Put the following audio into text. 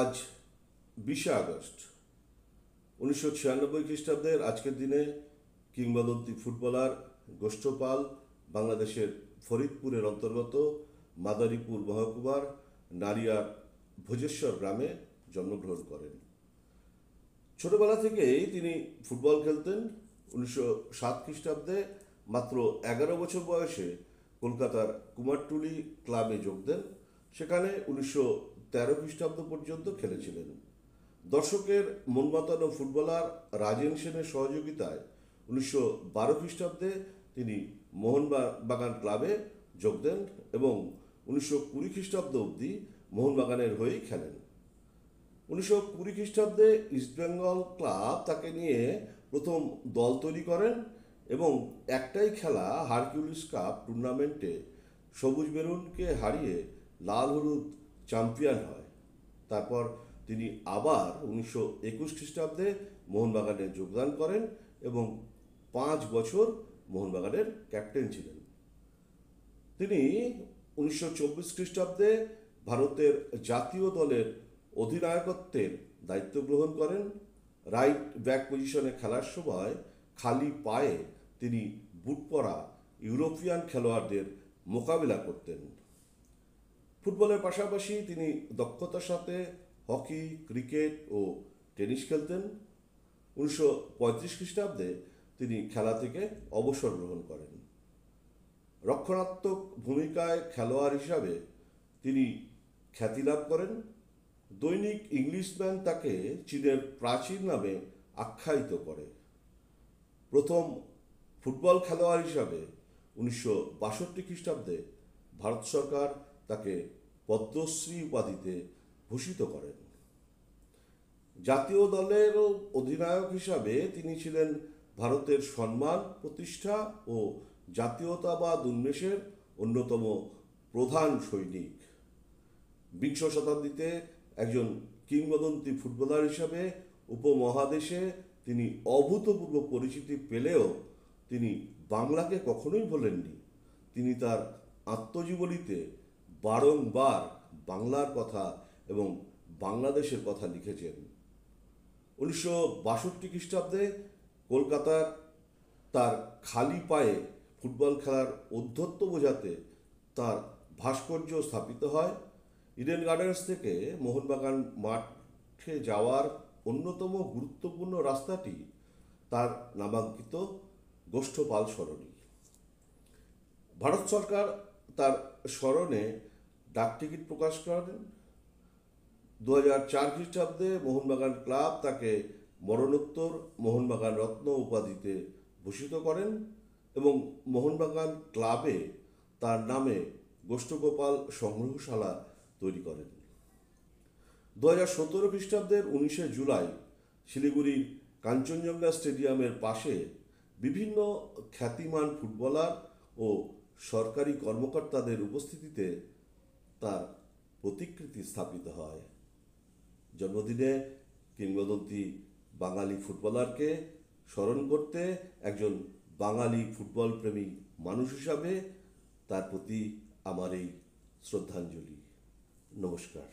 আজ 20 আগস্ট 1996 খ্রিস্টাব্দের আজকের দিনে কিংবদন্তি ফুটবলার গোষ্ঠপাল বাংলাদেশের ফরিদপুরের অন্তর্গত মাদারীপুর মহকুমার নারিয়ার ভোজেশ্বর গ্রামে জন্মগ্রহণ করেন। ছোটবেলা থেকেই তিনি ফুটবল খেলতেন। 1907 খ্রিস্টাব্দে মাত্র 11 বছর বয়সে কলকাতার কুমারটুলি ক্লাবে যোগ দেন। সেখানে 1913 খ্রিস্টাব্দ পর্যন্ত খেলেছিলেন। দর্শকের মন মাতানো ফুটবলার রাজেন সেনের সহযোগিতায় 1912 খ্রিস্টাব্দে তিনি মোহনবাগান ক্লাবে যোগ দেন এবং 1920 খ্রিস্টাব্দ অবধি মোহনবাগানের হয়েই খেলেন। 1920 খ্রিস্টাব্দে ইস্টবেঙ্গল ক্লাব তাকে নিয়ে প্রথম দল তৈরি করেন এবং একটাই খেলা হারকিউলিস কাপ টুর্নামেন্টে সবুজ মেরুনকে হারিয়ে লাল হলুদ চ্যাম্পিয়ন হয়। তারপর তিনি আবার 1921 খ্রিস্টাব্দে মোহনবাগানে যোগদান করেন এবং 5 বছর মোহনবাগানের ক্যাপ্টেন ছিলেন। তিনি 1924 খ্রিস্টাব্দে ভারতের জাতীয় দলের অধিনায়কত্বের দায়িত্ব গ্রহণ করেন। রাইট ব্যাক পজিশনে খেলার সময় খালি পায়ে তিনি বুট পরা ইউরোপিয়ান খেলোয়াড়দের মোকাবিলা করতেন। ফুটবলের পাশাপাশি তিনি দক্ষতার সাথে হকি, ক্রিকেট ও টেনিস খেলতেন। 1935 খ্রিস্টাব্দে তিনি খেলা থেকে অবসর গ্রহণ করেন। রক্ষণাত্মক ভূমিকায় খেলোয়াড় হিসাবে তিনি খ্যাতি লাভ করেন। দৈনিক ইংলিশম্যান তাকে চীনের প্রাচীন নামে আখ্যায়িত করে। প্রথম ফুটবল খেলোয়াড় হিসাবে 1962 খ্রিস্টাব্দে ভারত সরকার তাকে পদ্মশ্রী উপাধিতে ভূষিত করেন। জাতীয় দলের অধিনায়ক হিসাবে তিনি ছিলেন ভারতের সম্মান প্রতিষ্ঠা ও জাতীয়তাবাদ উন্মেষের অন্যতম প্রধান সৈনিক। বিংশ শতাব্দীতে একজন কিংবদন্তি ফুটবলার হিসাবে উপমহাদেশে তিনি অভূতপূর্ব পরিচিতি পেলেও তিনি বাংলাকে কখনোই ভোলেননি। তিনি তার আত্মজীবনীতে বারংবার বাংলার কথা এবং বাংলাদেশের কথা লিখেছেন। 1962 খ্রিস্টাব্দে কলকাতার তার খালি পায়ে ফুটবল খেলার ঔদ্ধত্য বোঝাতে তার ভাস্কর্য স্থাপিত হয়। ইডেন গার্ডেন্স থেকে মোহনবাগান মাঠে যাওয়ার অন্যতম গুরুত্বপূর্ণ রাস্তাটি তার নামাঙ্কিত গোষ্ঠপাল সরণি। ভারত সরকার তার স্মরণে ডাকটিকিট প্রকাশ করেন। 2004 খ্রিস্টাব্দে মোহনবাগান ক্লাব তাকে মরণোত্তর মোহনবাগান রত্ন উপাধিতে ভূষিত করেন এবং মোহনবাগান ক্লাবে তার নামে গোষ্ঠগোপাল সংগ্রহশালা তৈরি করেন। 2017 খ্রিস্টাব্দের 19 জুলাই শিলিগুড়ির কাঞ্চনজঙ্ঘা স্টেডিয়ামের পাশে বিভিন্ন খ্যাতিমান ফুটবলার ও সরকারি কর্মকর্তাদের উপস্থিতিতে তার প্রতিকৃতি স্থাপিত হয়। জন্মদিনে কিংবদন্তি বাঙালি ফুটবলারকে স্মরণ করতে একজন বাঙালি ফুটবল প্রেমী মানুষ হিসাবে তার প্রতি আমার এই শ্রদ্ধাঞ্জলি। নমস্কার।